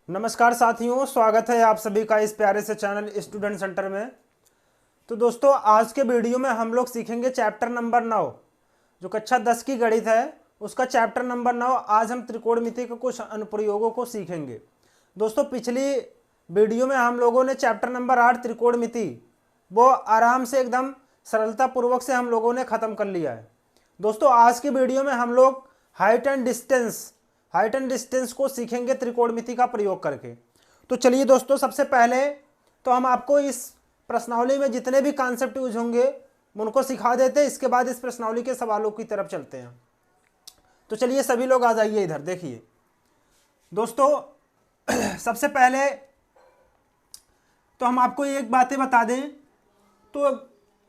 नमस्कार साथियों, स्वागत है आप सभी का इस प्यारे से चैनल स्टूडेंट सेंटर में। तो दोस्तों, आज के वीडियो में हम लोग सीखेंगे चैप्टर नंबर 9, जो कक्षा 10 की गणित है उसका चैप्टर नंबर 9। आज हम त्रिकोणमिति के कुछ अनुप्रयोगों को सीखेंगे। दोस्तों, पिछली वीडियो में हम लोगों ने चैप्टर नंबर 8 त्रिकोणमिति वो आराम से एकदम सरलतापूर्वक से हम लोगों ने ख़त्म कर लिया है। दोस्तों, आज की वीडियो में हम लोग हाइट एंड डिस्टेंस को सीखेंगे त्रिकोणमिति का प्रयोग करके। तो चलिए दोस्तों, सबसे पहले तो हम आपको इस प्रश्नावली में जितने भी कॉन्सेप्ट यूज होंगे उनको सिखा देते हैं। इसके बाद इस प्रश्नावली के सवालों की तरफ चलते हैं। तो चलिए सभी लोग आ जाइए इधर। देखिए दोस्तों, सबसे पहले तो हम आपको एक बातें बता दें। तो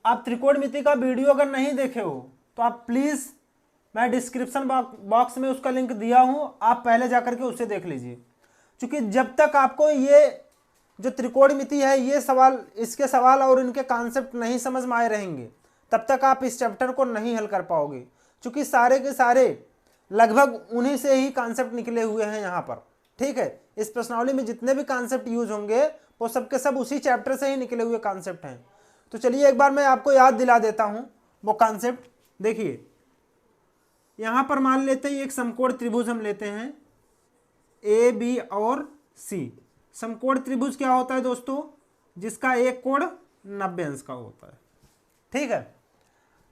आप त्रिकोणमिति का वीडियो अगर नहीं देखे हो तो आप प्लीज़, मैं डिस्क्रिप्शन बॉक्स में उसका लिंक दिया हूं, आप पहले जाकर के उसे देख लीजिए। क्योंकि जब तक आपको ये जो त्रिकोणमिति है ये इसके सवाल और इनके कॉन्सेप्ट नहीं समझ में आए रहेंगे, तब तक आप इस चैप्टर को नहीं हल कर पाओगे। क्योंकि सारे के सारे लगभग उन्हीं से ही कॉन्सेप्ट निकले हुए हैं यहाँ पर। ठीक है, इस प्रश्नावली में जितने भी कॉन्सेप्ट यूज होंगे वो सबके सब उसी चैप्टर से ही निकले हुए कॉन्सेप्ट हैं। तो चलिए एक बार मैं आपको याद दिला देता हूँ वो कॉन्सेप्ट। देखिए, यहां पर मान लेते हैं एक समकोण त्रिभुज हम लेते हैं ए बी और सी। समकोण त्रिभुज क्या होता है दोस्तों? जिसका एक कोण 90 अंश का होता है। ठीक है,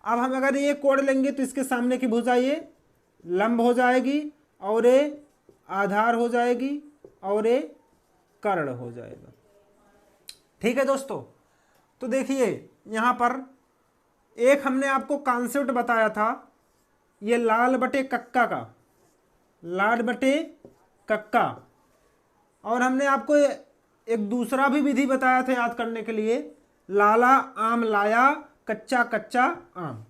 अब हम अगर ये कोण लेंगे तो इसके सामने की भुजा ये लंब हो जाएगी और ये आधार हो जाएगी और ये कर्ण हो जाएगा। ठीक है दोस्तों, तो देखिए यहां पर एक हमने आपको कॉन्सेप्ट बताया था, ये लाल बटे कक्का का, लाल बटे कक्का। और हमने आपको एक दूसरा भी विधि बताया था याद करने के लिए, लाला आम लाया कच्चा कच्चा आम।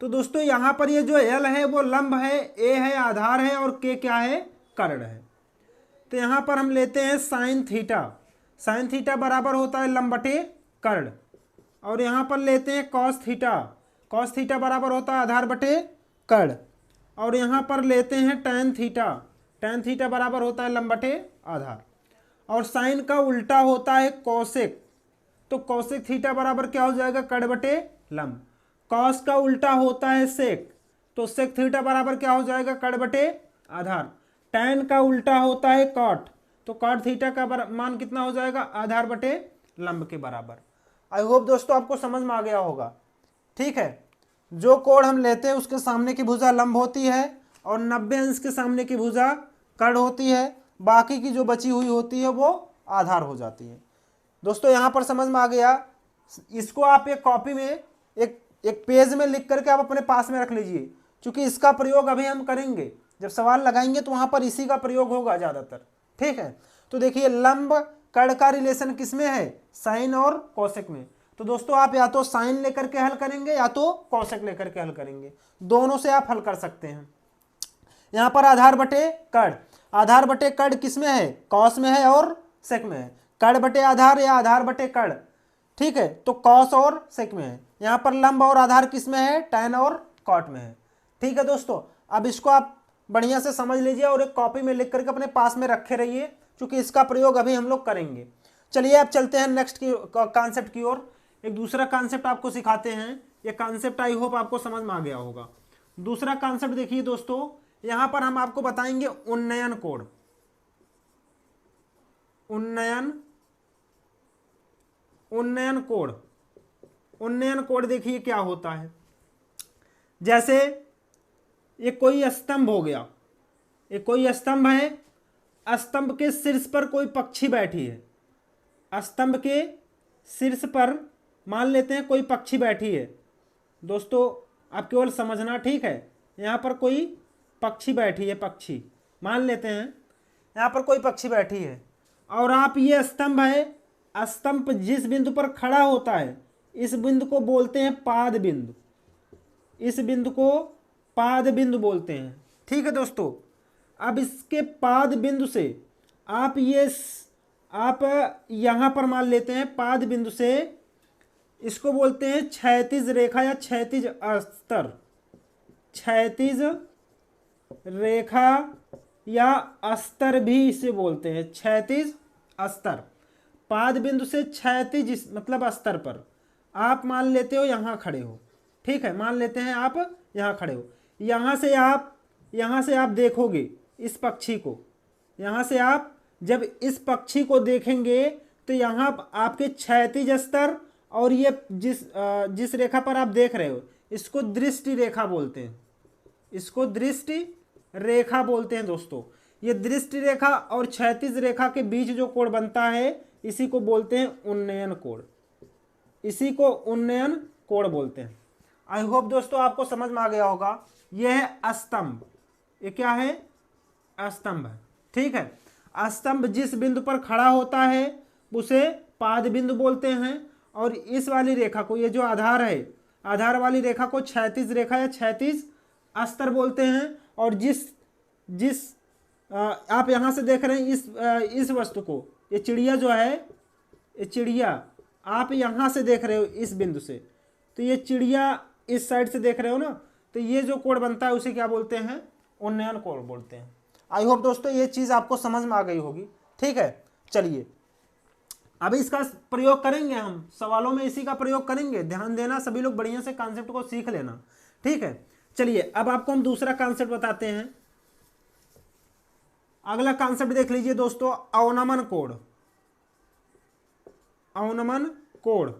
तो दोस्तों यहाँ पर ये जो एल है वो लंब है, ए है आधार है और के क्या है? कर्ण है। तो यहाँ पर हम लेते हैं साइन थीटा। साइन थीटा बराबर होता है लंब बटे कर्ण। और यहाँ पर लेते हैं कॉस थीटा। कॉस थीटा बराबर होता है आधार बटे कर्ण। और यहाँ पर लेते हैं टैन थीटा। टैन थीटा बराबर होता है लंब बटे आधार। और साइन का उल्टा होता है कौशिक। तो कौशिक थीटा बराबर क्या हो जाएगा? कर्ण बटे लंब। कॉस का उल्टा होता है सेक। तो सेक थीटा बराबर क्या हो जाएगा? कर्ण बटे आधार। टैन का उल्टा होता है कॉट। तो कॉट थीटा का मान कितना हो जाएगा? आधार बटे लंब के बराबर। आई होप दोस्तों आपको समझ में आ गया होगा। ठीक है, जो कोण हम लेते हैं उसके सामने की भुजा लंब होती है और 90 अंश के सामने की भुजा कर्ण होती है। बाकी की जो बची हुई होती है वो आधार हो जाती है। दोस्तों यहाँ पर समझ में आ गया। इसको आप एक कॉपी में एक पेज में लिख करके आप अपने पास में रख लीजिए, क्योंकि इसका प्रयोग अभी हम करेंगे। जब सवाल लगाएंगे तो वहाँ पर इसी का प्रयोग होगा ज़्यादातर। ठीक है, तो देखिए लंब कर्ण का रिलेशन किसमें है? साइन और कौशिक में। तो दोस्तों आप या तो साइन लेकर के हल करेंगे या तो कौशिक लेकर के हल करेंगे, दोनों से आप हल कर सकते हैं। यहाँ पर आधार बटे कर्ण, आधार बटे कर्ण किस में है? कॉस में है और सेक में है। कर्ण बटे आधार या आधार बटे कर्ण। ठीक है, तो कॉस और सेक में है। यहाँ पर लंब और आधार किस में है? टैन और कॉट में है। ठीक है दोस्तों, अब इसको आप बढ़िया से समझ लीजिए और एक कॉपी में लिख करके अपने पास में रखे रहिए, क्योंकि इसका प्रयोग अभी हम लोग करेंगे। चलिए अब चलते हैं नेक्स्ट की कॉन्सेप्ट की ओर। एक दूसरा कॉन्सेप्ट आपको सिखाते हैं। ये कॉन्सेप्ट आई होप आपको समझ में आ गया होगा। दूसरा कॉन्सेप्ट देखिए दोस्तों, यहां पर हम आपको बताएंगे उन्नयन कोण। उन्नयन कोण। उन्नयन कोण देखिए क्या होता है। जैसे ये कोई स्तंभ हो गया, ये कोई स्तंभ है, स्तंभ के शीर्ष पर कोई पक्षी बैठी है। स्तंभ के शीर्ष पर मान लेते हैं कोई पक्षी बैठी है। दोस्तों आप केवल समझना, ठीक है? यहाँ पर कोई पक्षी बैठी है, पक्षी मान लेते हैं यहाँ पर कोई पक्षी बैठी है। और आप ये स्तंभ है, स्तंभ जिस बिंदु पर खड़ा होता है इस बिंदु को बोलते हैं पाद बिंदु। इस बिंदु को पाद बिंदु बोलते हैं। ठीक है दोस्तों, अब इसके पाद बिंदु से आप यहाँ पर मान लेते हैं पाद बिंदु से, इसको बोलते हैं क्षैतिज रेखा या क्षैतिज स्तर। क्षैतिज रेखा या अस्तर भी इसे बोलते हैं, क्षैतिज अस्तर। पाद बिंदु से क्षैतिज मतलब अस्तर पर आप मान लेते हो यहाँ खड़े हो, ठीक है, मान लेते हैं आप यहाँ खड़े हो, यहाँ से आप देखोगे इस पक्षी को, यहाँ से आप जब इस पक्षी को देखेंगे तो यहाँ आपके क्षैतिज स्तर और ये जिस रेखा पर आप देख रहे हो इसको दृष्टि रेखा बोलते हैं, इसको दृष्टि रेखा बोलते हैं दोस्तों। ये दृष्टि रेखा और क्षैतिज रेखा के बीच जो कोण बनता है इसी को बोलते हैं उन्नयन कोण, इसी को उन्नयन कोण बोलते हैं। आई होप दोस्तों आपको समझ में आ गया होगा। यह है स्तंभ, ये क्या है, स्तंभ है, ठीक है। स्तंभ जिस बिंदु पर खड़ा होता है उसे पाद बिंदु बोलते हैं, और इस वाली रेखा को, ये जो आधार है, आधार वाली रेखा को क्षैतिज रेखा या क्षैतिज अस्तर बोलते हैं। और जिस आप यहाँ से देख रहे हैं इस वस्तु को, ये चिड़िया जो है, ये चिड़िया आप यहाँ से देख रहे हो इस बिंदु से, तो ये चिड़िया इस साइड से देख रहे हो ना, तो ये जो कोण बनता है उसे क्या बोलते हैं, उन्नयन कोण बोलते हैं। आई होप दोस्तों ये चीज़ आपको समझ में आ गई होगी, ठीक है। चलिए अभी इसका प्रयोग करेंगे, हम सवालों में इसी का प्रयोग करेंगे, ध्यान देना सभी लोग, बढ़िया से कॉन्सेप्ट को सीख लेना, ठीक है। चलिए अब आपको हम दूसरा कॉन्सेप्ट बताते हैं। अगला कॉन्सेप्ट देख लीजिए दोस्तों, अवनमन कोण। अवनमन कोण,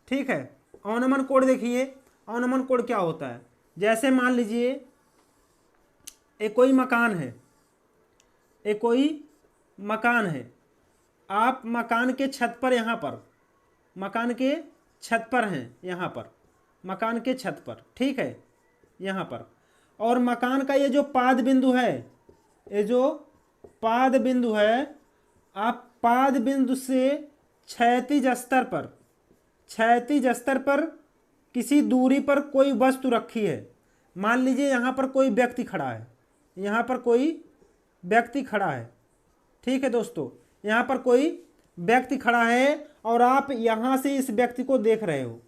ठीक है। अवनमन कोण देखिए, अवनमन कोण क्या होता है। जैसे मान लीजिए एक कोई मकान है, एक कोई मकान है, आप मकान के छत पर, यहाँ पर मकान के छत पर हैं, यहाँ पर मकान के छत पर, ठीक है, यहाँ पर, और मकान का ये जो पाद बिंदु है, ये जो पाद बिंदु है, आप पाद बिंदु से क्षैतिज स्तर पर, क्षैतिज स्तर पर किसी दूरी पर कोई वस्तु रखी है। मान लीजिए यहाँ पर कोई व्यक्ति खड़ा है, यहाँ पर कोई व्यक्ति खड़ा है, ठीक है दोस्तों, यहाँ पर कोई व्यक्ति खड़ा है और आप यहाँ से इस व्यक्ति को देख रहे हो,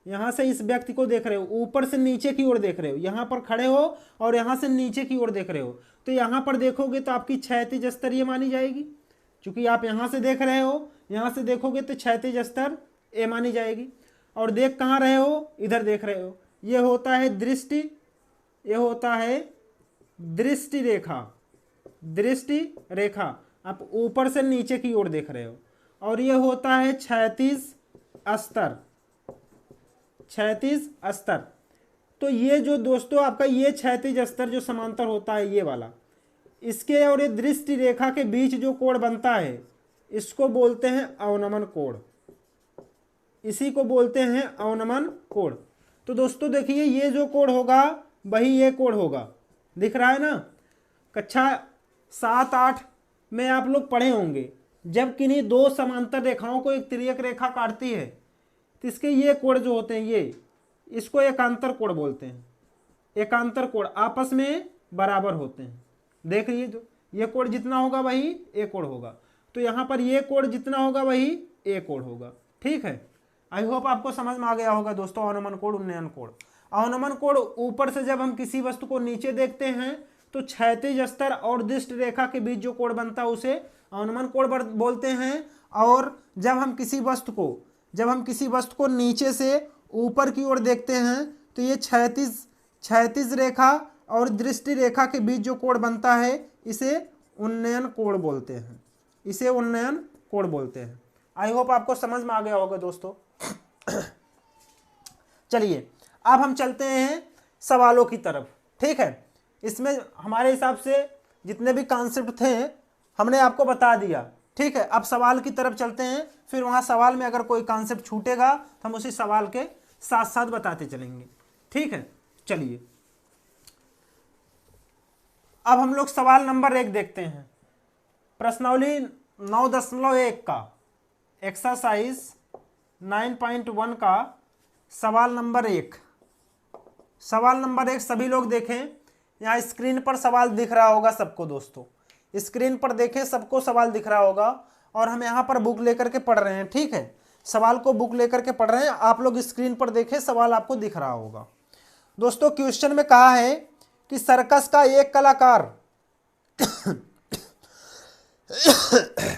यहाँ से इस व्यक्ति को देख रहे हो, ऊपर से नीचे की ओर देख रहे हो, यहाँ पर खड़े हो और यहाँ से नीचे की ओर देख रहे हो, तो यहाँ पर देखोगे तो आपकी क्षैतिज स्तर ये मानी जाएगी, क्योंकि आप यहाँ से देख रहे हो, यहाँ से देखोगे तो क्षैतिज स्तर ए मानी जाएगी। और देख कहाँ रहे हो, इधर देख रहे हो, ये होता है दृष्टि, ये होता है दृष्टि रेखा, दृष्टि रेखा, आप ऊपर से नीचे की ओर देख रहे हो, और ये होता है क्षैतिज स्तर, क्षैतिज स्तर। तो ये जो दोस्तों आपका ये क्षैतिज स्तर जो समांतर होता है ये वाला, इसके और ये दृष्टि रेखा के बीच जो कोण बनता है इसको बोलते हैं अवनमन कोण, इसी को बोलते हैं अवनमन कोण। तो दोस्तों देखिए ये जो कोण होगा वही ये कोण होगा, दिख रहा है ना। कक्षा 7-8 में आप लोग पढ़े होंगे, जब किन्हीं दो समांतर रेखाओं को एक तिर्यक रेखा काटती है तो इसके ये कोण जो होते हैं, ये इसको एकांतर कोण बोलते हैं। एकांतर कोण आपस में बराबर होते हैं, देख लीजिए, जो ये कोण जितना होगा वही ए कोण होगा, तो यहाँ पर ये कोण जितना होगा वही ए कोण होगा, ठीक है। आई होप आपको समझ में आ गया होगा दोस्तों अवनमन कोण, उन्नयन कोण। अवनमन कोण ऊपर से जब हम किसी वस्तु को नीचे देखते हैं तो क्षैतिज स्तर और दृष्टि रेखा के बीच जो कोण बनता है उसे अवनमन कोण बोलते हैं। और जब हम किसी वस्तु को नीचे से ऊपर की ओर देखते हैं तो ये क्षैतिज रेखा और दृष्टि रेखा के बीच जो कोण बनता है इसे उन्नयन कोण बोलते हैं, इसे उन्नयन कोण बोलते हैं। आई होप आपको समझ में आ गया होगा दोस्तों। चलिए अब हम चलते हैं सवालों की तरफ, ठीक है। इसमें हमारे हिसाब से जितने भी कॉन्सेप्ट थे हमने आपको बता दिया, ठीक है। अब सवाल की तरफ चलते हैं, फिर वहाँ सवाल में अगर कोई कॉन्सेप्ट छूटेगा तो हम उसी सवाल के साथ साथ बताते चलेंगे, ठीक है। चलिए अब हम लोग सवाल नंबर 1 देखते हैं। प्रश्नावली 9.1 का एक्सरसाइज 9.1 का सवाल नंबर 1। सवाल नंबर 1 सभी लोग देखें, यहाँ स्क्रीन पर सवाल दिख रहा होगा सबको दोस्तों, स्क्रीन पर देखें, सबको सवाल दिख रहा होगा और हम यहाँ पर बुक लेकर के पढ़ रहे हैं, ठीक है। सवाल को बुक लेकर के पढ़ रहे हैं, आप लोग स्क्रीन पर देखें, सवाल आपको दिख रहा होगा दोस्तों। क्वेश्चन में कहा है कि सर्कस का एक कलाकार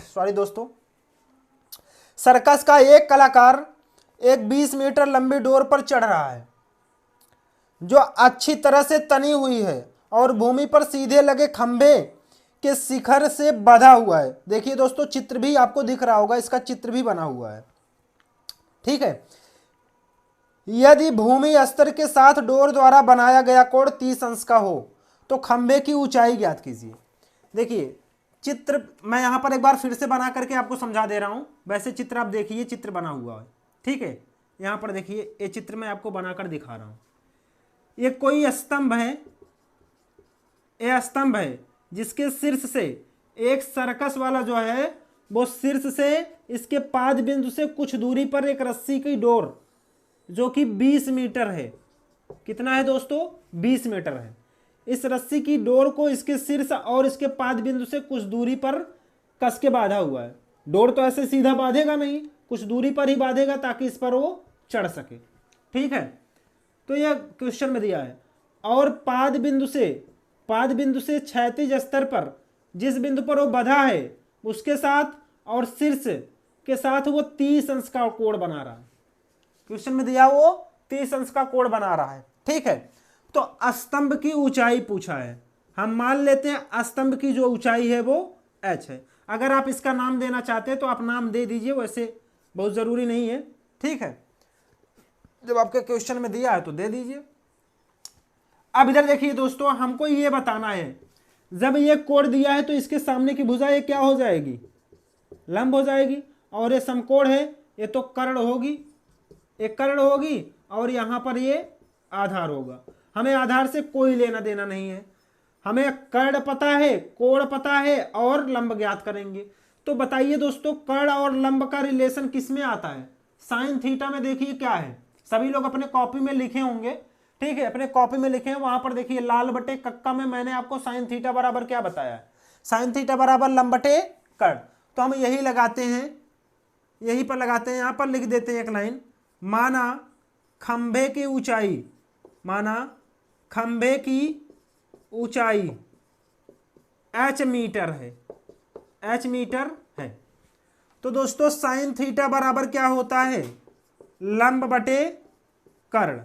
सॉरी दोस्तों, सर्कस का एक कलाकार एक 20 मीटर लंबी डोर पर चढ़ रहा है जो अच्छी तरह से तनी हुई है और भूमि पर सीधे लगे खंभे के शिखर से बंधा हुआ है। देखिए दोस्तों, चित्र भी आपको दिख रहा होगा, इसका चित्र भी बना हुआ है। ठीक है, यदि भूमि स्तर के साथ डोर द्वारा बनाया गया कोण 30 अंश का हो तो खंभे की ऊंचाई ज्ञात कीजिए। देखिए चित्र मैं यहां पर एक बार फिर से बना करके आपको समझा दे रहा हूं। वैसे चित्र आप देखिए, चित्र बना हुआ है। ठीक है, यहां पर देखिए, ये चित्र मैं आपको बनाकर दिखा रहा हूं। ये कोई स्तंभ है, ये स्तंभ है जिसके शीर्ष से एक सर्कस वाला जो है वो शीर्ष से इसके पाद बिंदु से कुछ दूरी पर एक रस्सी की डोर जो कि 20 मीटर है। कितना है दोस्तों? 20 मीटर है। इस रस्सी की डोर को इसके शीर्ष और इसके पाद बिंदु से कुछ दूरी पर कस के बांधा हुआ है। डोर तो ऐसे सीधा बांधेगा नहीं, कुछ दूरी पर ही बांधेगा ताकि इस पर वो चढ़ सके। ठीक है, तो यह क्वेश्चन में दिया है। और पाद बिंदु से क्षैतिज स्तर पर जिस बिंदु पर वो बंधा है उसके साथ और शीर्ष के साथ वो 30 अंश का कोण बना रहा है। क्वेश्चन में दिया वो 30 अंश का कोण बना रहा है। ठीक है, तो स्तंभ की ऊंचाई पूछा है। हम मान लेते हैं स्तंभ की जो ऊंचाई है वो h है। अगर आप इसका नाम देना चाहते हैं तो आप नाम दे दीजिए, वैसे बहुत जरूरी नहीं है। ठीक है, जब आपके क्वेश्चन में दिया है तो दे दीजिए। अब इधर देखिए दोस्तों, हमको ये बताना है जब ये कोण दिया है तो इसके सामने की भुजा ये क्या हो जाएगी? लंब हो जाएगी। और ये समकोण है, ये तो कर्ण होगी, एक कर्ण होगी और यहां पर ये आधार होगा। हमें आधार से कोई लेना देना नहीं है, हमें कर्ण पता है, कोण पता है और लंब ज्ञात करेंगे। तो बताइए दोस्तों, कर्ण और लंब का रिलेशन किस में आता है? साइन थीटा में। देखिए क्या है, सभी लोग अपने कॉपी में लिखे होंगे। ठीक है, अपने कॉपी में लिखे हैं, वहां पर देखिए लाल बटे कक्का में मैंने आपको साइन थीटा बराबर क्या बताया है? साइन थीटा बराबर लंब बटे कर्ण। तो हम यही लगाते हैं, यहीं पर लगाते हैं, यहां पर लिख देते हैं एक लाइन, माना खंभे की ऊंचाई, माना खंभे की ऊंचाई h मीटर है, h मीटर है। तो दोस्तों साइन थीटा बराबर क्या होता है? लंब बटे कर्ण।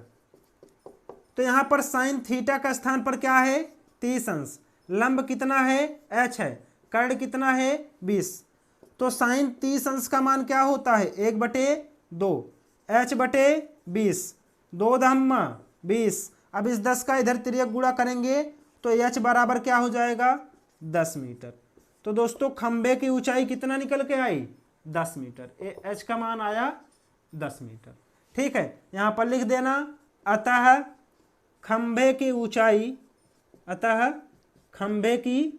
तो यहां पर साइन थीटा का स्थान पर क्या है? 30 अंश। लंब कितना है? h है। कर्ण कितना है? 20। तो साइन 30 अंश का मान क्या होता है? 1/2 h बटे 20, 2 दहम्मा 20। अब इस 10 का इधर तिर्यक गुणा करेंगे तो h बराबर क्या हो जाएगा? 10 मीटर। तो दोस्तों खंभे की ऊंचाई कितना निकल के आई? 10 मीटर। h का मान आया 10 मीटर। ठीक है, यहां पर लिख देना, अतः खंभे की ऊंचाई, अतः खंभे की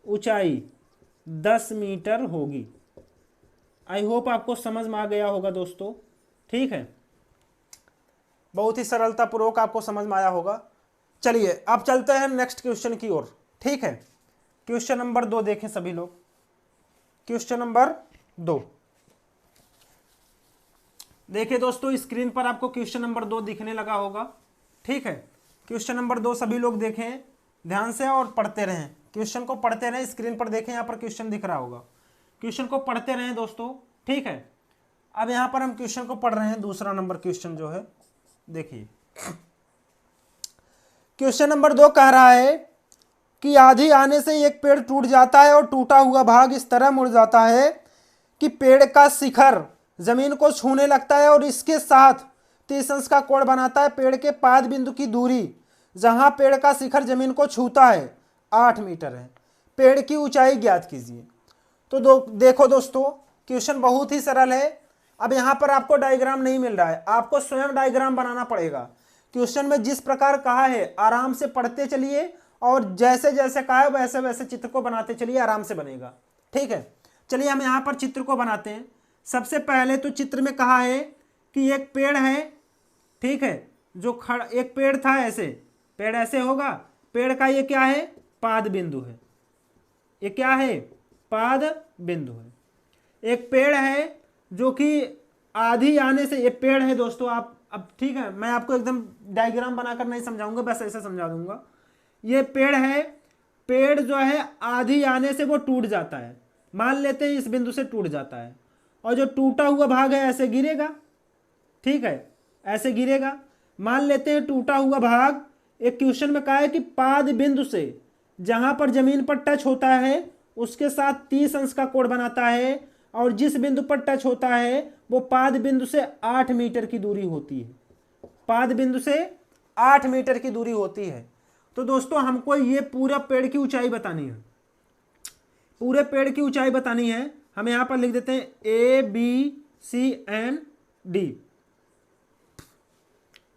ऊंचाई 10 मीटर होगी। आई होप आपको समझ में आ गया होगा दोस्तों। ठीक है, बहुत ही सरलता पूर्वक आपको समझ में आया होगा। चलिए अब चलते हैं नेक्स्ट क्वेश्चन की ओर। ठीक है, क्वेश्चन नंबर 2 देखें सभी लोग। क्वेश्चन नंबर 2 देखिए दोस्तों, स्क्रीन पर आपको क्वेश्चन नंबर 2 दिखने लगा होगा। ठीक है, क्वेश्चन नंबर 2 सभी लोग देखें ध्यान से और पढ़ते रहें। क्वेश्चन को पढ़ते रहें, स्क्रीन पर देखें, यहाँ पर क्वेश्चन दिख रहा होगा। क्वेश्चन को पढ़ते रहें दोस्तों। ठीक है, अब यहाँ पर हम क्वेश्चन को पढ़ रहे हैं। दूसरा नंबर क्वेश्चन जो है, देखिए क्वेश्चन नंबर 2 कह रहा है कि आंधी आने से एक पेड़ टूट जाता है और टूटा हुआ भाग इस तरह मुड़ जाता है कि पेड़ का शिखर जमीन को छूने लगता है और इसके साथ 30 अंश का कोण बनाता है। पेड़ के पाद बिंदु की दूरी जहां पेड़ का शिखर जमीन को छूता है 8 मीटर है। पेड़ की ऊंचाई ज्ञात कीजिए। तो देखो दोस्तों, क्वेश्चन बहुत ही सरल है। अब यहां पर आपको डायग्राम नहीं मिल रहा है, आपको स्वयं डायग्राम बनाना पड़ेगा। क्वेश्चन में जिस प्रकार कहा है आराम से पढ़ते चलिए और जैसे जैसे कहा है वैसे वैसे चित्र को बनाते चलिए, आराम से बनेगा। ठीक है, चलिए हम यहाँ पर चित्र को बनाते हैं। सबसे पहले तो चित्र में कहा है कि एक पेड़ है। ठीक है, जो एक पेड़ था, ऐसे पेड़ ऐसे होगा, पेड़ का ये क्या है? पाद बिंदु है। ये क्या है? पाद बिंदु है। एक पेड़ है जो कि आधी आने से, ये पेड़ है दोस्तों, आप अब ठीक है, मैं आपको एकदम डायग्राम बनाकर नहीं समझाऊंगा, बस ऐसे समझा दूंगा। ये पेड़ है पेड़ जो है आधी आने से वो टूट जाता है, मान लेते हैं इस बिंदु से टूट जाता है, और जो टूटा हुआ भाग है ऐसे गिरेगा, ठीक है, ऐसे गिरेगा। मान लेते हैं टूटा हुआ भाग, एक क्वेश्चन में कहा है कि पाद बिंदु से जहां पर जमीन पर टच होता है उसके साथ 30 अंश का कोण बनाता है, और जिस बिंदु पर टच होता है वो पाद बिंदु से 8 मीटर की दूरी होती है, पाद बिंदु से 8 मीटर की दूरी होती है। तो दोस्तों हमको ये पूरा पेड़ की ऊंचाई बतानी है, पूरे पेड़ की ऊंचाई बतानी है। हम यहां पर लिख देते हैं A B C and D.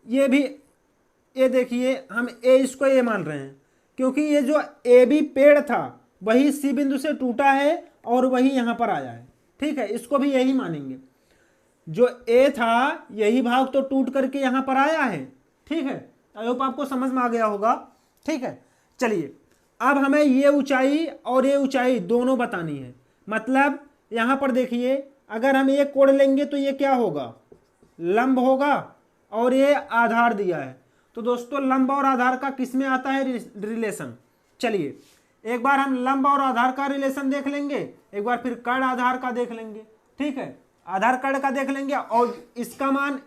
ये भी, ये देखिए हम ए इसको ए मान रहे हैं क्योंकि ये जो ए बी पेड़ था वही सी बिंदु से टूटा है और वही यहां पर आया है, ठीक है, इसको भी यही मानेंगे। जो ए था यही भाग तो टूट करके यहां पर आया है, ठीक है। आई होप आपको समझ में आ गया होगा, ठीक है। चलिए अब हमें ये ऊंचाई और ये ऊंचाई दोनों बतानी है। मतलब यहां पर देखिए अगर हम एक कोण लेंगे तो ये क्या होगा, लंब होगा, और ये आधार दिया है। तो दोस्तों लंब और आधार का किस में आता है रिलेशन? चलिए एक बार हम लंब और आधार का रिलेशन देख लेंगे, एक बार फिर कर्ण आधार का देख लेंगे, ठीक है। आधार कर्ण का देख लेंगे और इसका मान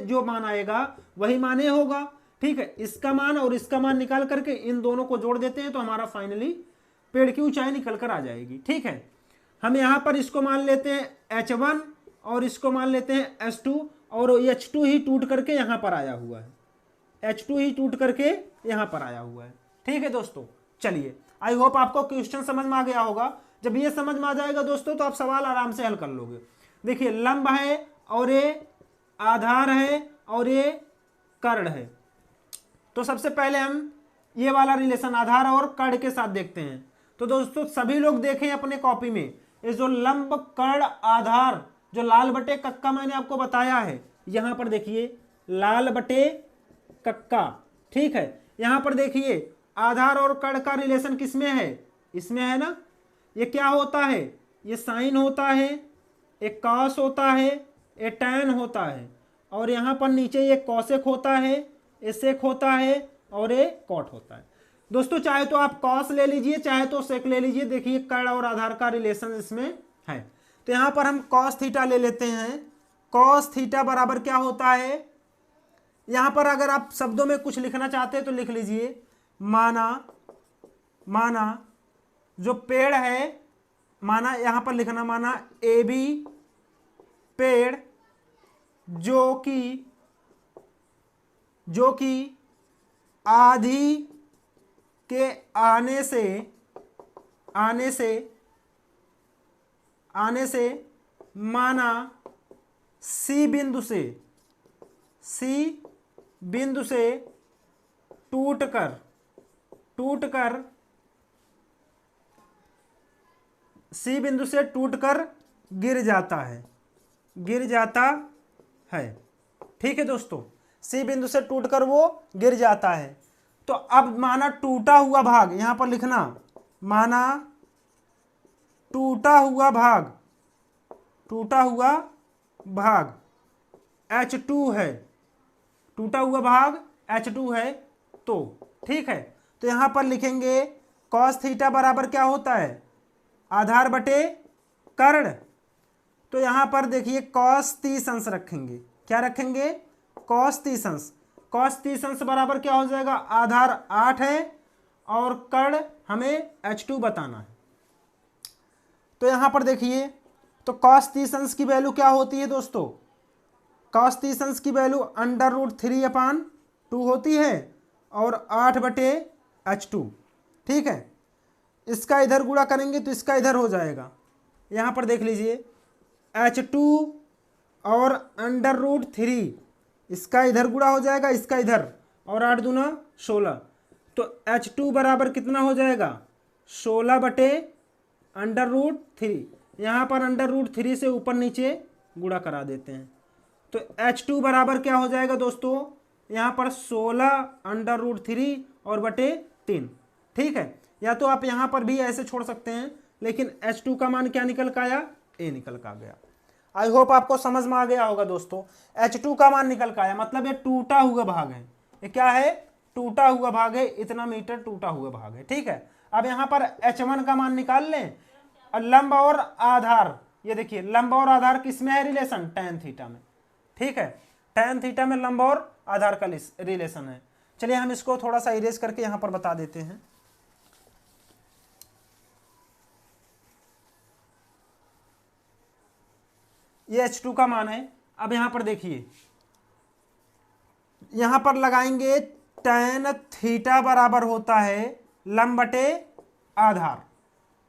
जो मान आएगा वही मान ए होगा, ठीक है। इसका मान और इसका मान निकाल करके इन दोनों को जोड़ देते हैं तो हमारा फाइनली पेड़ की ऊंचाई निकल कर आ जाएगी, ठीक है। हम यहां पर इसको मान लेते हैं H1 और इसको मान लेते हैं H2, और H2 ही टूट करके यहां पर आया हुआ है, H2 ही टूट करके यहां पर आया हुआ है, ठीक है दोस्तों। चलिए आई होप आपको क्वेश्चन समझ में आ गया होगा। जब ये समझ में आ जाएगा दोस्तों तो आप सवाल आराम से हल कर लोगे। देखिए लंब है और ये आधार है और ये कर्ण है। तो सबसे पहले हम ये वाला रिलेशन आधार और कर्ण के साथ देखते हैं। तो दोस्तों सभी लोग देखें अपने कॉपी में, ये जो लंब कर्ण आधार जो लाल बटे कक्का मैंने आपको बताया है, यहां पर देखिए लाल बटे कक्का, ठीक है। यहां पर देखिए आधार और कर्ण का रिलेशन किसमें है, इसमें है ना। ये क्या होता है, ये साइन होता है, एक कॉस होता है, एक टैन होता है, और यहां पर नीचे ये कॉसेक होता है, ये सेक होता है और ये कॉट होता है। दोस्तों चाहे तो आप कॉस ले लीजिए चाहे तो सेक ले लीजिए, देखिए कर्ण और आधार का रिलेशन इसमें है। तो यहां पर हम कॉस थीटा ले लेते हैं। कॉस थीटा बराबर क्या होता है, यहां पर अगर आप शब्दों में कुछ लिखना चाहते हैं तो लिख लीजिए, माना जो पेड़ है, माना यहां पर लिखना, माना ए बी पेड़ जो कि आधी के आने से माना सी बिंदु से टूटकर सी बिंदु से टूटकर गिर जाता है, ठीक है दोस्तों। सी बिंदु से टूटकर वो गिर जाता है। तो अब माना टूटा हुआ भाग, यहां पर लिखना, माना टूटा हुआ भाग H2 है, टूटा हुआ भाग H2 है, तो ठीक है। तो यहां पर लिखेंगे cos थीटा बराबर क्या होता है, आधार बटे कर्ण। तो यहां पर देखिए cos 30 अंश रखेंगे, क्या रखेंगे, cos 30 अंश। cos 30 अंश बराबर क्या हो जाएगा, आधार 8 है और कर्ण हमें H2 बताना है। तो यहां पर देखिए तो cos 30 अंश की वैल्यू क्या होती है दोस्तों, cos 30 अंश की वैल्यू √3/2 होती है और 8 बटे H2, ठीक है। इसका इधर गुणा करेंगे तो इसका इधर हो जाएगा, यहां पर देख लीजिए H2 और √3, इसका इधर गुणा हो जाएगा, इसका इधर, और 8 दूना 16। तो H2 बराबर कितना हो जाएगा, 16 बटे √3। यहाँ पर √3 से ऊपर नीचे गुणा करा देते हैं। तो H2 बराबर क्या हो जाएगा दोस्तों, यहाँ पर 16 √3 और बटे 3, ठीक है। या तो आप यहाँ पर भी ऐसे छोड़ सकते हैं, लेकिन H2 का मान क्या निकल कर आया, ए निकल कर आ गया। आई होप आपको समझ में आ गया होगा दोस्तों। H2 का मान निकल कर आया, मतलब ये टूटा हुआ भाग है, ये क्या है, टूटा हुआ भाग है, इतना मीटर टूटा हुआ भाग है। ठीक है, अब यहाँ पर h1 का मान निकाल लें। और लंब और आधार, ये देखिए लंब और आधार किस में है रिलेशन, tan थीटा में। ठीक है, tan थीटा में लंब और आधार का रिलेशन है। चलिए हम इसको थोड़ा सा इरेज करके यहाँ पर बता देते हैं। ये h2 का मान है। अब यहाँ पर देखिए, यहाँ पर लगाएंगे tan थीटा बराबर होता है लंब बटे आधार।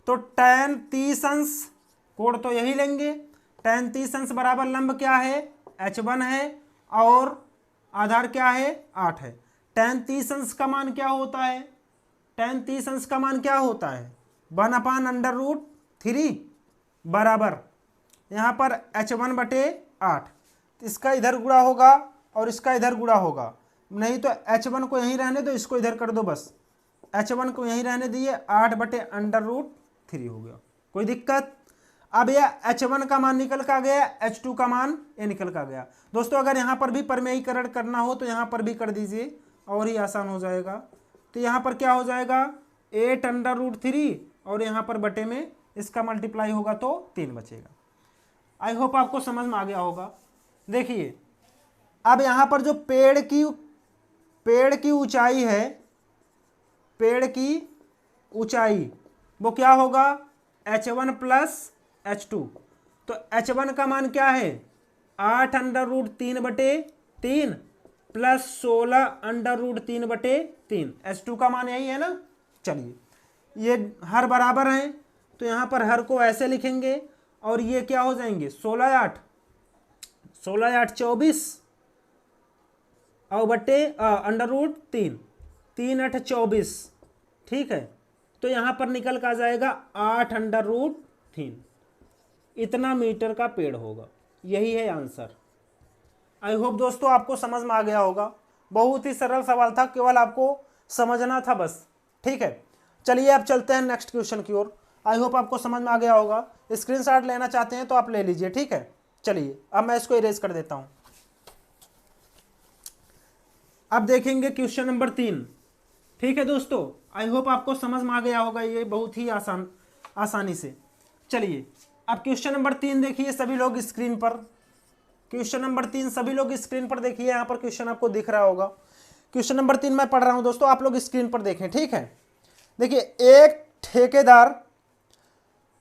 तो tan 30 अंश, कोण तो यही लेंगे, tan 30 अंश बराबर लंब क्या है, h1 है, और आधार क्या है, 8 है। tan 30 अंश का मान क्या होता है, tan 30 अंश का मान क्या होता है, 1/√3 बराबर यहाँ पर h1 बटे 8। इसका इधर गुणा होगा और इसका इधर गुणा होगा, नहीं तो h1 को यहीं रहने दो, इसको इधर कर दो बस, h1 को यहीं रहने दिए, 8/√3 हो गया। कोई दिक्कत? अब यह h1 का मान निकल का गया, h2 का मान ये निकल का गया। दोस्तों अगर यहाँ पर भी परमेयीकरण करना हो तो यहाँ पर भी कर दीजिए और ही आसान हो जाएगा। तो यहाँ पर क्या हो जाएगा, 8/√3 और यहाँ पर बटे में इसका मल्टीप्लाई होगा तो 3 बचेगा। आई होप आपको समझ में आ गया होगा। देखिए अब यहाँ पर जो पेड़ की ऊंचाई है, पेड़ की ऊंचाई वो क्या होगा, h1 प्लस h2। तो h1 का मान क्या है, 8/√3/3 प्लस 16/√3/3। h2 का मान यही है ना। चलिए ये हर बराबर हैं तो यहाँ पर हर को ऐसे लिखेंगे और ये क्या हो जाएंगे, 16 8 24 और बटे √3, 3 8 24। ठीक है, तो यहाँ पर निकल का जाएगा 8/√3। इतना मीटर का पेड़ होगा, यही है आंसर। आई होप दोस्तों आपको समझ में आ गया होगा। बहुत ही सरल सवाल था, केवल आपको समझना था बस। ठीक है, चलिए अब चलते हैं नेक्स्ट क्वेश्चन की ओर। आई होप आपको समझ में आ गया होगा। स्क्रीनशॉट लेना चाहते हैं तो आप ले लीजिए। ठीक है, चलिए अब मैं इसको इरेज कर देता हूं। अब देखेंगे क्वेश्चन नंबर 3। ठीक है दोस्तों, आई होप आपको समझ में आ गया होगा, ये बहुत ही आसानी से। चलिए अब क्वेश्चन नंबर 3 देखिए सभी लोग स्क्रीन पर। क्वेश्चन नंबर 3 सभी लोग स्क्रीन पर देखिए, यहाँ पर क्वेश्चन आपको दिख रहा होगा। क्वेश्चन नंबर 3 मैं पढ़ रहा हूं दोस्तों, आप लोग स्क्रीन पर देखें। ठीक है, देखिए एक ठेकेदार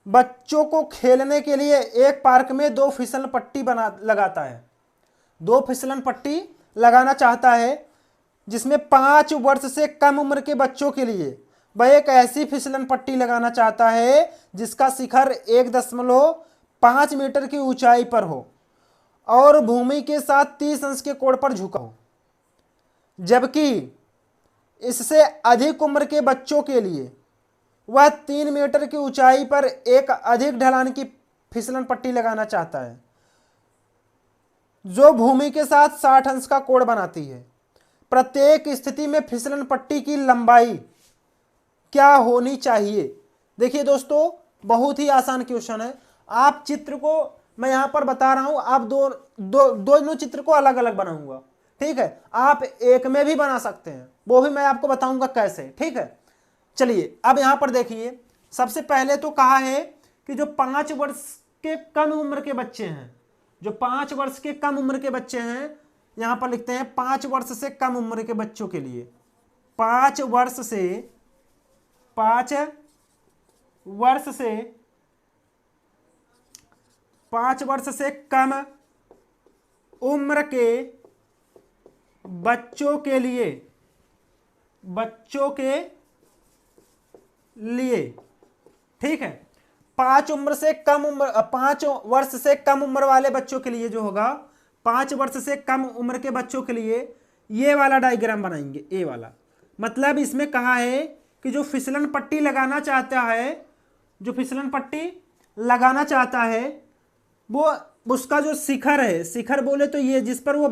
बच्चों को खेलने के लिए एक पार्क में 2 फिसल पट्टी लगाता है। 2 फिसलन पट्टी लगाना चाहता है जिसमें 5 वर्ष से कम उम्र के बच्चों के लिए वह एक ऐसी फिसलन पट्टी लगाना चाहता है जिसका शिखर 1.5 मीटर की ऊंचाई पर हो और भूमि के साथ 30 अंश के कोण पर झुका हो, जबकि इससे अधिक उम्र के बच्चों के लिए वह 3 मीटर की ऊंचाई पर एक अधिक ढलान की फिसलन पट्टी लगाना चाहता है जो भूमि के साथ 60 अंश का कोण बनाती है। प्रत्येक स्थिति में फिसलन पट्टी की लंबाई क्या होनी चाहिए। देखिए दोस्तों बहुत ही आसान क्वेश्चन है। आप चित्र को मैं यहां पर बता रहा हूं, आप दोनों चित्र को अलग अलग बनाऊंगा। ठीक है, आप एक में भी बना सकते हैं, वो भी मैं आपको बताऊंगा कैसे। ठीक है, चलिए अब यहां पर देखिए, सबसे पहले तो कहा है कि जो 5 वर्ष के कम उम्र के बच्चे हैं, जो 5 वर्ष के कम उम्र के बच्चे हैं, यहां पर लिखते हैं 5 वर्ष से कम उम्र के बच्चों के लिए 5 वर्ष से कम उम्र के बच्चों के लिए ठीक है, 5 वर्ष से कम उम्र वाले बच्चों के लिए जो होगा, 5 वर्ष से कम उम्र के बच्चों के लिए ये वाला डायग्राम बनाएंगे, ये वाला। मतलब इसमें कहा है कि जो फिसलन पट्टी लगाना चाहता है वो उसका जो शिखर है, शिखर बोले तो ये जिस पर वो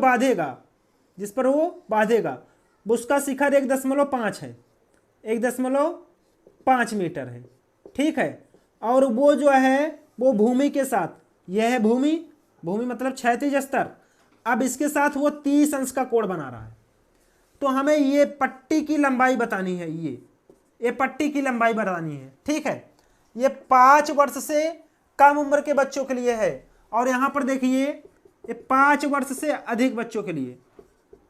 बांधेगा उसका शिखर 1.5 है, 1.5 मीटर है। ठीक है, और वो जो है वो भूमि के साथ, यह है भूमि मतलब क्षैतिज स्तर, अब इसके साथ वो 30 अंश का कोण बना रहा है। तो हमें ये पट्टी की लंबाई बतानी है, ये पट्टी की लंबाई बतानी है, ठीक है। ये 5 वर्ष से कम उम्र के बच्चों के लिए है, और यहां पर देखिए ये 5 वर्ष से अधिक बच्चों के लिए,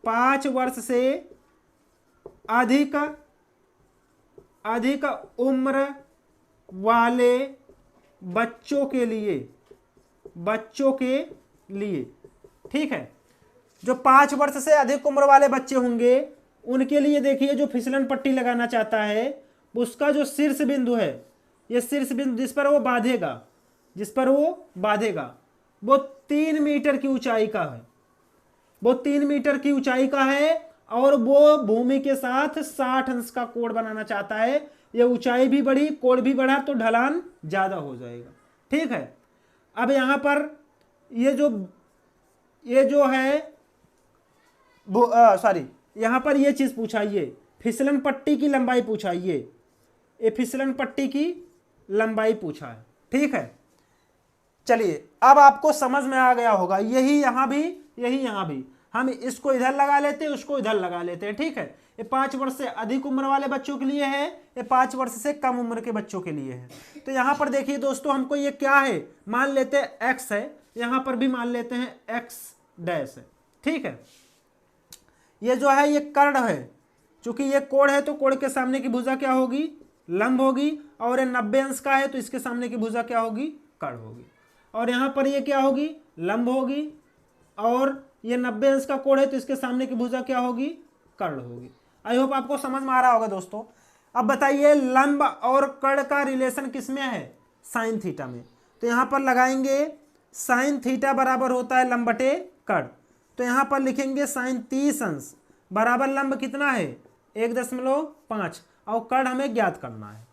5 वर्ष से अधिक उम्र वाले बच्चों के लिए, ठीक है। जो 5 वर्ष से अधिक उम्र वाले बच्चे होंगे उनके लिए देखिए जो फिसलन पट्टी लगाना चाहता है उसका जो शीर्ष बिंदु है, ये शीर्ष बिंदु जिस पर वो बांधेगा वो 3 मीटर की ऊंचाई का है, वो 3 मीटर की ऊंचाई का है, और वो भूमि के साथ 60 अंश का कोण बनाना चाहता है। ये ऊंचाई भी बढ़ी, कोण भी बढ़ा तो ढलान ज्यादा हो जाएगा, ठीक है। अब यहां पर ये जो है सॉरी, यहां पर ये चीज पूछा, ये फिसलन पट्टी की लंबाई पूछा, ये फिसलन पट्टी की लंबाई पूछा है, ठीक है। चलिए अब आपको समझ में आ गया होगा, यही यहां भी हम इसको इधर लगा लेते हैं, उसको इधर लगा लेते हैं, ठीक है। ये 5 वर्ष से अधिक उम्र वाले बच्चों के लिए है, ये 5 वर्ष से कम उम्र के बच्चों के लिए है। तो यहां पर देखिए दोस्तों, हमको ये क्या है, मान लेते हैं x है, यहां पर भी मान लेते हैं x डैश है, ठीक है। ये जो है ये कर्ण है, चूंकि ये कोण है तो कोण के सामने की भुजा क्या होगी, लंब होगी, और ये 90 अंश का है तो इसके सामने की भुजा क्या होगी, कर्ण होगी। और यहां पर ये क्या होगी, लंब होगी, और ये 90 अंश का कोण है तो इसके सामने की भुजा क्या होगी, कर्ण होगी। आई होप आपको समझ में आ रहा होगा दोस्तों। अब बताइए लंब और कर्ण का रिलेशन किसमें है, साइन थीटा में। तो यहां पर लगाएंगे साइन थीटा बराबर होता है लंब बटे कर्ण, तो यहां पर लिखेंगे साइन 30 अंश बराबर लंब कितना है 1.5, और कर्ण हमें ज्ञात करना है।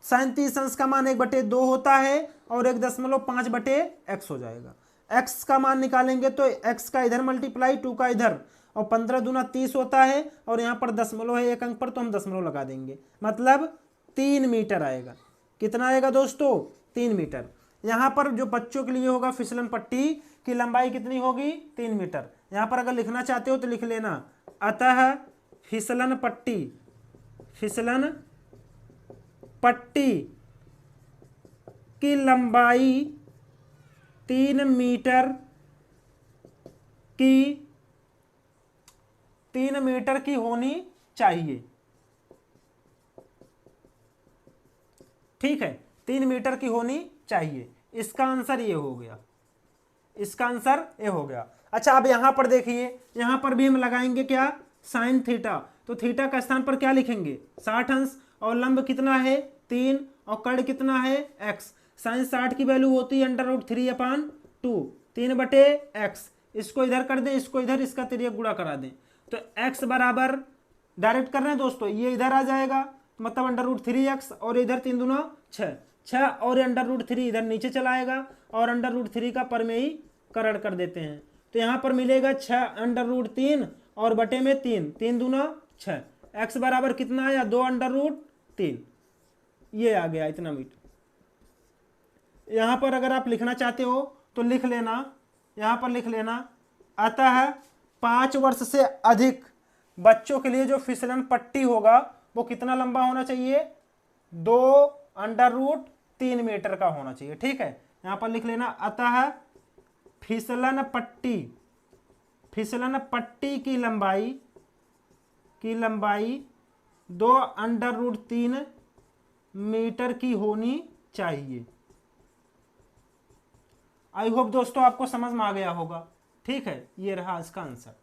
साइन 30 अंश का मान 1/2 होता है और 1.5 बटे x हो जाएगा। x का मान निकालेंगे तो x का इधर मल्टीप्लाई 2 का इधर, और 15 दूना 30 होता है, और यहाँ पर दशमलव है एक अंक पर तो हम दशमलव लगा देंगे, मतलब 3 मीटर आएगा। कितना आएगा दोस्तों, 3 मीटर। यहाँ पर जो बच्चों के लिए होगा फिसलन पट्टी की लंबाई कितनी होगी, 3 मीटर। यहाँ पर अगर लिखना चाहते हो तो लिख लेना, अतः फिसलन पट्टी की लंबाई 3 मीटर की होनी चाहिए, ठीक है, 3 मीटर की होनी चाहिए। इसका आंसर ये हो गया, इसका आंसर ये हो गया। अच्छा अब यहां पर देखिए, यहां पर भी हम लगाएंगे क्या, साइन थीटा, तो थीटा का स्थान पर क्या लिखेंगे 60 अंश, और लंब कितना है 3, और कर्ण कितना है x। साइन 60 की वैल्यू होती है √3/2, 3/x। इसको इधर कर दें, इसको इधर, इसका तिर्यक गुणा करा दें, तो x बराबर डायरेक्ट कर रहे हैं दोस्तों, ये इधर आ जाएगा, मतलब √3x, और इधर 3 दूना 6, और √3 इधर नीचे चला आएगा, और √3 का परमेयी करण कर देते हैं, तो यहाँ पर मिलेगा 6√3 और बटे में 3 दूना 6। x बराबर कितना आया 2√3, ये आ गया इतना मीटर। यहाँ पर अगर आप लिखना चाहते हो तो लिख लेना, यहाँ पर लिख लेना, अतः 5 वर्ष से अधिक बच्चों के लिए जो फिसलन पट्टी होगा वो कितना लंबा होना चाहिए, 2√3 मीटर का होना चाहिए, ठीक है। यहाँ पर लिख लेना, अतः फिसलन पट्टी की लंबाई 2√3 मीटर की होनी चाहिए। आई होप दोस्तों आपको समझ में आ गया होगा, ठीक है। ये रहा इसका आंसर,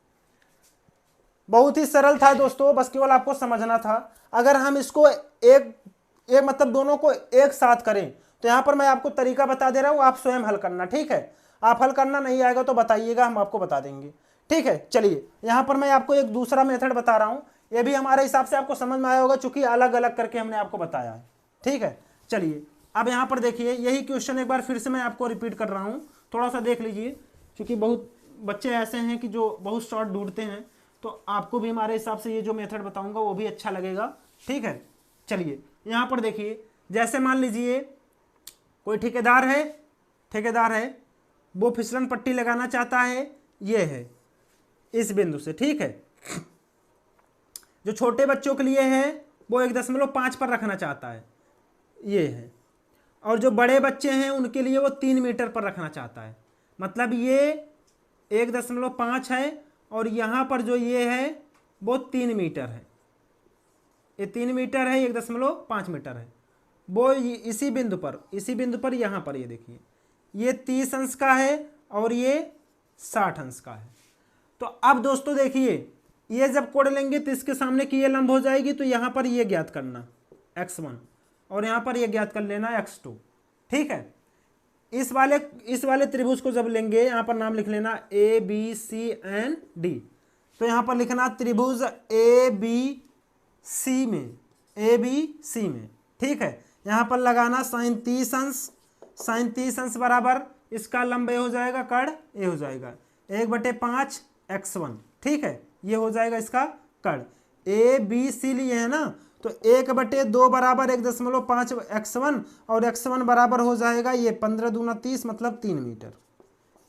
बहुत ही सरल था दोस्तों, बस केवल आपको समझना था। अगर हम इसको एक मतलब दोनों को एक साथ करें तो यहां पर मैं आपको तरीका बता दे रहा हूं, आप स्वयं हल करना, ठीक है। आप हल करना नहीं आएगा तो बताइएगा, हम आपको बता देंगे, ठीक है। चलिए यहां पर मैं आपको एक दूसरा मेथड बता रहा हूं, ये भी हमारे हिसाब से आपको समझ में आया होगा, चूंकि अलग अलग करके हमने आपको बताया है, ठीक है। चलिए अब यहां पर देखिए, यही क्वेश्चन एक बार फिर से मैं आपको रिपीट कर रहा हूं, थोड़ा सा देख लीजिए, क्योंकि बहुत बच्चे ऐसे हैं कि जो बहुत शॉर्ट ढूंढते हैं, तो आपको भी हमारे हिसाब से ये जो मेथड बताऊंगा वो भी अच्छा लगेगा, ठीक है। चलिए यहां पर देखिए, जैसे मान लीजिए कोई ठेकेदार है, वो फिसलन पट्टी लगाना चाहता है, ये है इस बिंदु से, ठीक है। जो छोटे बच्चों के लिए है वो 1.5 पर रखना चाहता है, ये है। और जो बड़े बच्चे हैं उनके लिए वो 3 मीटर पर रखना चाहता है। मतलब ये 1.5 है और यहाँ पर जो ये है वो 3 मीटर है, ये 3 मीटर है, 1.5 मीटर है। वो इसी बिंदु पर यहाँ पर ये देखिए ये 30 अंश का है और ये 60 अंश का है। तो अब दोस्तों देखिए ये जब कोण लेंगे तो इसके सामने की ये लंब हो जाएगी, तो यहाँ पर ये ज्ञात करना x1 और यहाँ पर ये ज्ञात कर लेना x2। ठीक है, इस वाले त्रिभुज को जब लेंगे यहाँ पर नाम लिख लेना A B C and D. तो यहाँ पर लिखना त्रिभुज ए बी सी में, ठीक है। यहाँ पर लगाना साइन 30 अंश बराबर इसका लंब ए हो जाएगा, कर्ण ए हो जाएगा 1/5 x1, ठीक है। ये हो जाएगा इसका कर्ण, ए बी सी लिए है ना, तो 1/2 बराबर 1.5 x1 और x1 बराबर हो जाएगा ये 15 दूना 30 मतलब 3 मीटर।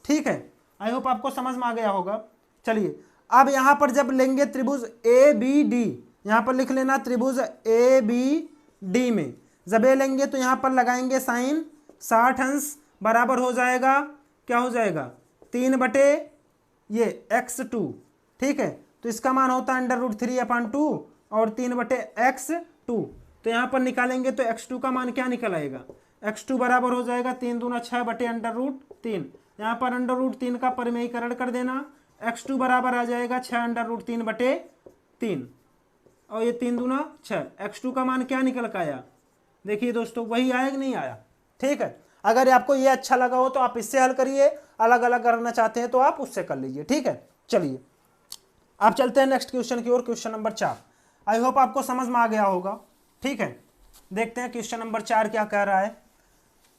ठीक है, आई होप आपको समझ में आ गया होगा। चलिए अब यहाँ पर जब लेंगे त्रिभुज ए बी डी, यहाँ पर लिख लेना त्रिभुज ए बी डी में जब ए लेंगे तो यहाँ पर लगाएंगे साइन 60 अंश बराबर हो जाएगा, क्या हो जाएगा 3/ये x2, ठीक है। तो इसका मान होता है √3/2 और 3/x2। तो यहाँ पर निकालेंगे तो x2 का मान क्या निकल आएगा, x2 बराबर हो जाएगा 3 दूना 6/√3। यहाँ पर √3 का परिमेयीकरण कर देना, x2 बराबर आ जाएगा 6√3/3 और ये 3 दूना 6। x2 का मान क्या निकल का आया, देखिए दोस्तों वही आया कि नहीं आया। ठीक है, अगर आपको ये अच्छा लगा हो तो आप इससे हल करिए, अलग अलग करना चाहते हैं तो आप उससे कर लीजिए। ठीक है, चलिए अब चलते हैं नेक्स्ट क्वेश्चन की ओर, क्वेश्चन नंबर 4। आई होप आपको समझ में आ गया होगा। ठीक है, देखते हैं क्वेश्चन नंबर 4 क्या कह रहा है।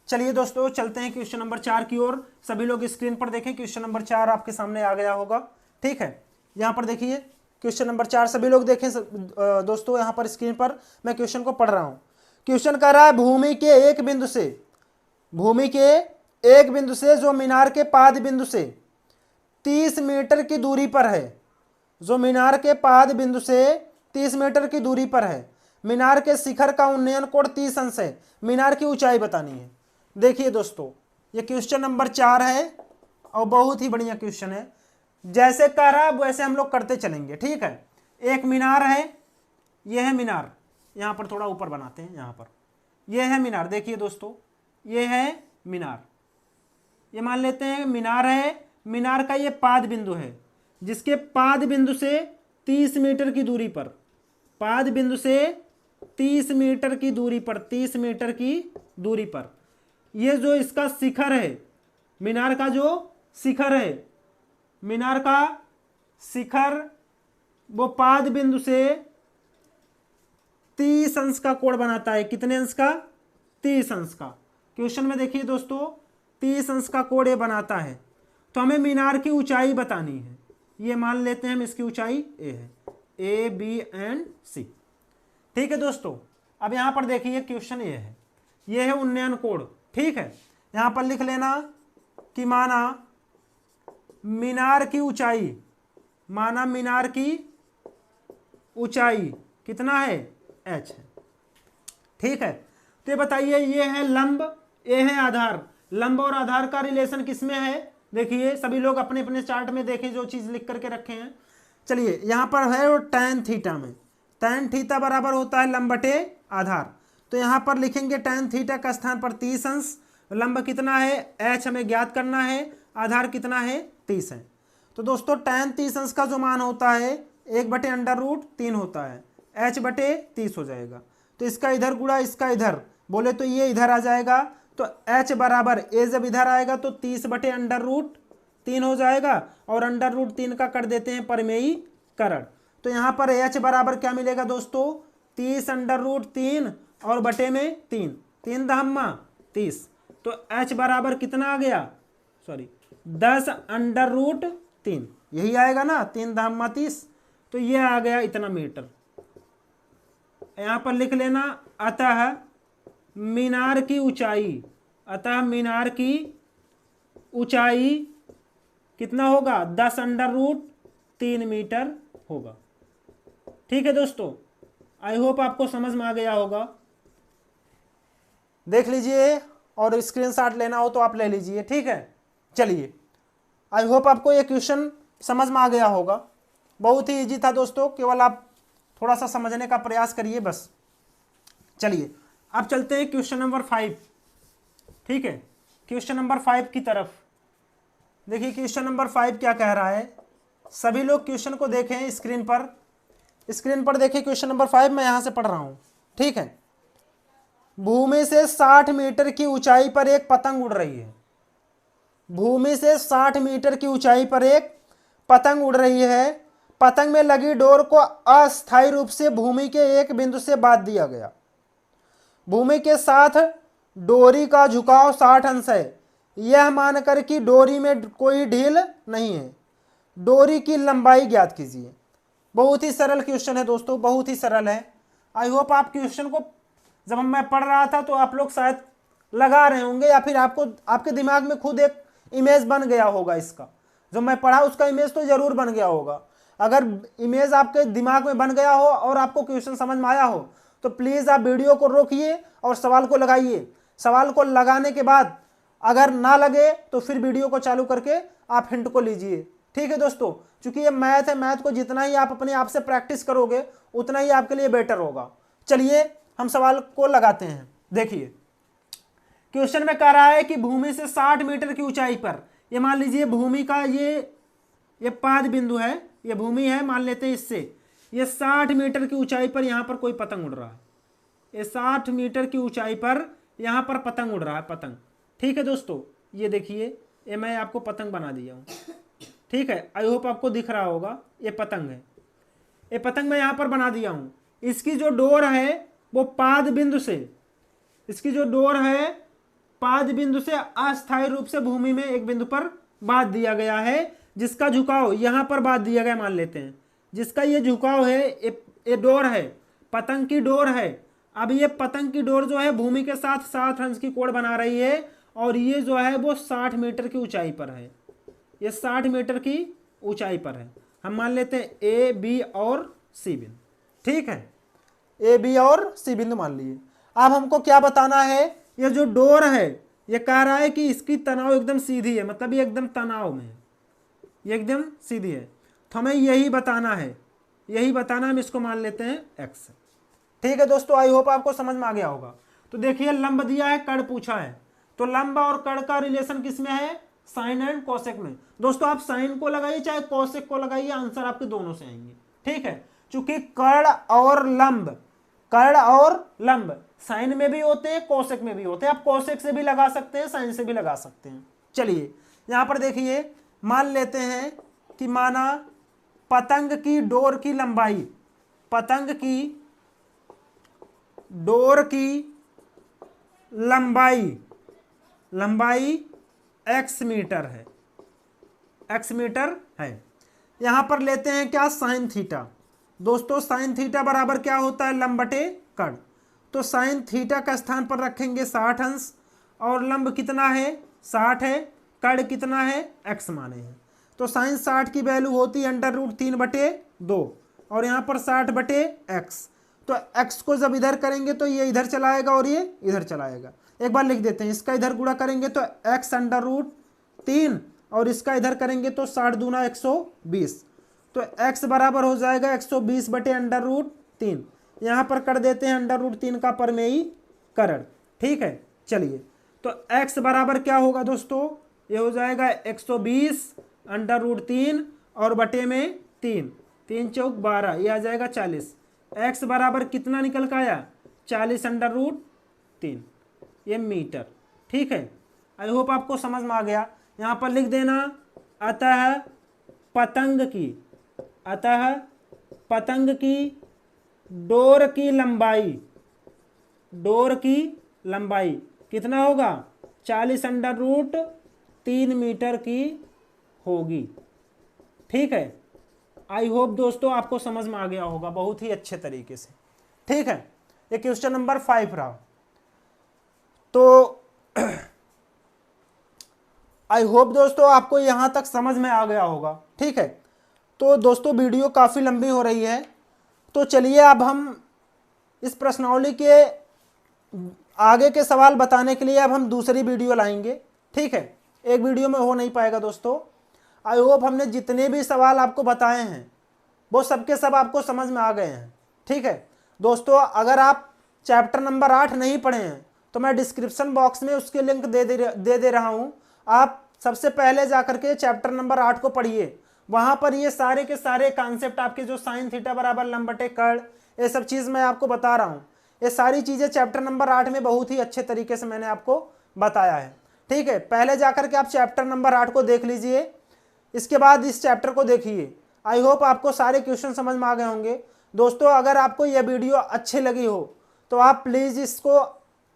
चलिए दोस्तों चलते हैं क्वेश्चन नंबर 4 की ओर। सभी लोग स्क्रीन पर देखें, क्वेश्चन नंबर 4 आपके सामने आ गया होगा। ठीक है, यहाँ पर देखिए क्वेश्चन नंबर 4 सभी लोग देखें दोस्तों, यहाँ पर स्क्रीन पर मैं क्वेश्चन को पढ़ रहा हूँ। क्वेश्चन कह रहा है भूमि के एक बिंदु से जो मीनार के पाद बिंदु से 30 मीटर की दूरी पर है, जो मीनार के पाद बिंदु से 30 मीटर की दूरी पर है, मीनार के शिखर का उन्नयन कोण 30 अंश है, मीनार की ऊंचाई बतानी है। देखिए दोस्तों ये क्वेश्चन नंबर 4 है और बहुत ही बढ़िया क्वेश्चन है। जैसे कह रहा है वैसे हम लोग करते चलेंगे। ठीक है, एक मीनार है, यह है मीनार, यहाँ पर थोड़ा ऊपर बनाते हैं, यहाँ पर यह है मीनार। देखिए दोस्तों ये है मीनार, ये मान लेते हैं मीनार है। मीनार का ये पाद बिंदु है, जिसके पाद बिंदु से 30 मीटर की दूरी पर, पाद बिंदु से 30 मीटर की दूरी पर, 30 मीटर की दूरी पर ये जो इसका शिखर है, मीनार का जो शिखर है, मीनार का शिखर वो पाद बिंदु से 30 अंश का कोण बनाता है। कितने अंश का, 30 अंश का। क्वेश्चन में देखिए दोस्तों 30 अंश का कोण ये बनाता है, तो हमें मीनार की ऊंचाई बतानी है। ये मान लेते हैं हम इसकी ऊंचाई ए है, ए बी एंड सी। ठीक है दोस्तों, अब यहां पर देखिए क्वेश्चन ये है, ये है उन्नयन कोण। ठीक है, यहां पर लिख लेना कि माना मीनार की ऊंचाई, माना मीनार की ऊंचाई कितना है, h है। ठीक है, तो ये बताइए ये है लंब, ये है आधार। लंब और आधार का रिलेशन किसमें है, देखिए सभी लोग अपने अपने चार्ट में देखें जो चीज लिख करके रखे हैं। चलिए यहां पर है वो tan थीटा में, tan थीटा बराबर होता है लंब बटे आधार। तो यहां पर लिखेंगे tan थीटा का स्थान पर 30 अंश, लंब कितना है h हमें ज्ञात करना है, आधार कितना है 30 है। तो दोस्तों tan 30 अंश का जो मान होता है 1/√3 होता है, h/30 हो जाएगा। तो इसका इधर गुणा इसका इधर, बोले तो ये इधर आ जाएगा। तो h बराबर a जब इधर आएगा तो 30/√3 हो जाएगा और √3 का कर देते हैं परिमेयीकरण। तो यहाँ पर h बराबर क्या मिलेगा दोस्तों, 30√3 और बटे में 3, 3 दहम्मा 30। तो h बराबर कितना आ गया, सॉरी 10√3, यही आएगा ना, 3 दहम्मा 30। तो ये आ गया इतना मीटर। यहाँ पर लिख लेना अतः मीनार की ऊंचाई, अतः मीनार की ऊंचाई कितना होगा, 10√3 मीटर होगा। ठीक है दोस्तों, आई होप आपको समझ में आ गया होगा। देख लीजिए, और स्क्रीनशॉट लेना हो तो आप ले लीजिए। ठीक है, चलिए, आई होप आपको ये क्वेश्चन समझ में आ गया होगा। बहुत ही इजी था दोस्तों, केवल आप थोड़ा सा समझने का प्रयास करिए बस। चलिए अब चलते हैं क्वेश्चन नंबर 5। ठीक है, क्वेश्चन नंबर 5 की तरफ। देखिए क्वेश्चन नंबर 5 क्या कह रहा है। सभी लोग क्वेश्चन को देखें स्क्रीन पर। स्क्रीन पर देखिए क्वेश्चन नंबर 5, मैं यहां से पढ़ रहा हूं। ठीक है, भूमि से 60 मीटर की ऊंचाई पर एक पतंग उड़ रही है। भूमि से 60 मीटर की ऊंचाई पर एक पतंग उड़ रही है। पतंग में लगी डोर को अस्थायी रूप से भूमि के एक बिंदु से बांध दिया गया। भूमि के साथ डोरी का झुकाव 60 अंश है। यह मानकर कि डोरी में कोई ढील नहीं है, डोरी की लंबाई ज्ञात कीजिए। बहुत ही सरल क्वेश्चन है दोस्तों, बहुत ही सरल है। आई होप आप क्वेश्चन को जब मैं पढ़ रहा था तो आप लोग शायद लगा रहे होंगे, या फिर आपको आपके दिमाग में खुद एक इमेज बन गया होगा इसका। जो मैं पढ़ा उसका इमेज तो जरूर बन गया होगा। अगर इमेज आपके दिमाग में बन गया हो और आपको क्वेश्चन समझ में आया हो तो प्लीज़ आप वीडियो को रोकिए और सवाल को लगाइए। सवाल को लगाने के बाद अगर ना लगे तो फिर वीडियो को चालू करके आप हिंट को लीजिए। ठीक है दोस्तों, क्योंकि ये मैथ है, मैथ को जितना ही आप अपने आप से प्रैक्टिस करोगे उतना ही आपके लिए बेटर होगा। चलिए हम सवाल को लगाते हैं। देखिए क्वेश्चन में कह रहा है कि भूमि से 60 मीटर की ऊंचाई पर, ये मान लीजिए भूमि का ये पाद बिंदु है, ये भूमि है मान लेते हैं इससे, ये 60 मीटर की ऊंचाई पर यहां पर कोई पतंग उड़ रहा है। ये 60 मीटर की ऊंचाई पर यहां पर पतंग उड़ रहा है, पतंग। ठीक है दोस्तों, ये देखिए, ये मैं आपको पतंग बना दिया हूं। ठीक है, आई होप आपको दिख रहा होगा, ये पतंग है। ये पतंग मैं यहां पर बना दिया हूं। इसकी जो डोर है वो पाद बिंदु से, इसकी जो डोर है पाद बिंदु से अस्थायी रूप से भूमि में एक बिंदु पर बांध दिया गया है, जिसका झुकाव यहां पर बांध दिया गया मान लेते हैं। जिसका ये झुकाव है, ये डोर है, पतंग की डोर है। अब ये पतंग की डोर जो है भूमि के साथ 60 अंश की कोण बना रही है, और ये जो है वो 60 मीटर की ऊंचाई पर है। ये 60 मीटर की ऊंचाई पर है। हम मान लेते हैं ए, बी और सी बिंदु। ठीक है, ए, बी और सी बिंदु मान लिए। अब हमको क्या बताना है, ये जो डोर है ये कह रहा है कि इसकी तनाव एकदम सीधी है, मतलब ये एकदम तनाव में है, ये एकदम सीधी है। तो हमें यही बताना है, यही बताना, हम इसको मान लेते हैं एक्स। ठीक है दोस्तों, आई होप आपको समझ में आ गया होगा। तो देखिए लंब दिया है, कड़ पूछा है, तो लंब और कड़ का रिलेशन किसमें है, साइन एंड कोसेक में। दोस्तों आप साइन को लगाइए चाहे कोसेक को लगाइए, आंसर आपके दोनों से आएंगे। ठीक है, चूंकि कड़ और लंब, कड़ और लंब साइन में भी होते हैं, कोसेक में भी होते हैं। आप कोसेक से भी लगा सकते हैं, साइन से भी लगा सकते हैं। चलिए यहां पर देखिए, मान लेते हैं कि माना पतंग की डोर की लंबाई, पतंग की डोर की लंबाई, लंबाई x मीटर है, x मीटर है। यहां पर लेते हैं क्या, साइन थीटा। दोस्तों साइन थीटा बराबर क्या होता है, लंब बटे कड़। तो साइन थीटा का स्थान पर रखेंगे 60 अंश, और लंब कितना है 60 है, कड़ कितना है x माने हैं। तो साइन 60 की वैल्यू होती है √3/2, और यहाँ पर 60/x। तो x को जब इधर करेंगे तो ये इधर चलाएगा और ये इधर चलाएगा। एक बार लिख देते हैं, इसका इधर गुणा करेंगे तो x √3, और इसका इधर करेंगे तो 60 दूना 120। तो x बराबर हो जाएगा 120/√3। यहाँ पर कर देते हैं √3 का परमेयीकरण। ठीक है, चलिए तो x बराबर क्या होगा दोस्तों, ये हो जाएगा 120/√3 और बटे में 3, 3 चौक 12, ये आ जाएगा 40। x बराबर कितना निकल का आया, 40/√3, ये मीटर। ठीक है, आई होप आपको समझ में आ गया। यहाँ पर लिख देना, अतः पतंग की, अतः पतंग की डोर की लंबाई, डोर की लंबाई कितना होगा, 40/√3 मीटर की होगी। ठीक है, आई होप दोस्तों आपको समझ में आ गया होगा बहुत ही अच्छे तरीके से। ठीक है, ये क्वेश्चन नंबर 5 रहा। तो आई होप दोस्तों आपको यहां तक समझ में आ गया होगा। ठीक है, तो दोस्तों वीडियो काफ़ी लंबी हो रही है, तो चलिए अब हम इस प्रश्नावली के आगे के सवाल बताने के लिए अब हम दूसरी वीडियो लाएंगे। ठीक है, एक वीडियो में हो नहीं पाएगा दोस्तों। आई होप हमने जितने भी सवाल आपको बताए हैं वो सबके सब आपको समझ में आ गए हैं। ठीक है दोस्तों, अगर आप चैप्टर नंबर 8 नहीं पढ़े हैं तो मैं डिस्क्रिप्शन बॉक्स में उसके लिंक दे रहा हूँ। आप सबसे पहले जाकर के चैप्टर नंबर 8 को पढ़िए। वहाँ पर ये सारे के सारे कॉन्सेप्ट आपके जो साइन थीटा बराबर लंबटे कर्ण, ये सब चीज़ मैं आपको बता रहा हूँ। ये सारी चीज़ें चैप्टर नंबर 8 में बहुत ही अच्छे तरीके से मैंने आपको बताया है। ठीक है, पहले जाकर के आप चैप्टर नंबर 8 को देख लीजिए, इसके बाद इस चैप्टर को देखिए। आई होप आपको सारे क्वेश्चन समझ में आ गए होंगे। दोस्तों, अगर आपको यह वीडियो अच्छी लगी हो तो आप प्लीज़ इसको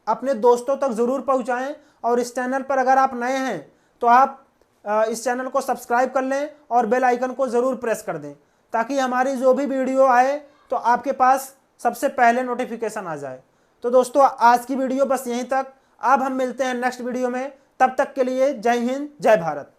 अपने दोस्तों तक ज़रूर पहुंचाएं, और इस चैनल पर अगर आप नए हैं तो आप इस चैनल को सब्सक्राइब कर लें और बेल आइकन को ज़रूर प्रेस कर दें, ताकि हमारी जो भी वीडियो आए तो आपके पास सबसे पहले नोटिफिकेशन आ जाए। तो दोस्तों, आज की वीडियो बस यहीं तक। अब हम मिलते हैं नेक्स्ट वीडियो में, तब तक के लिए जय हिंद, जय भारत।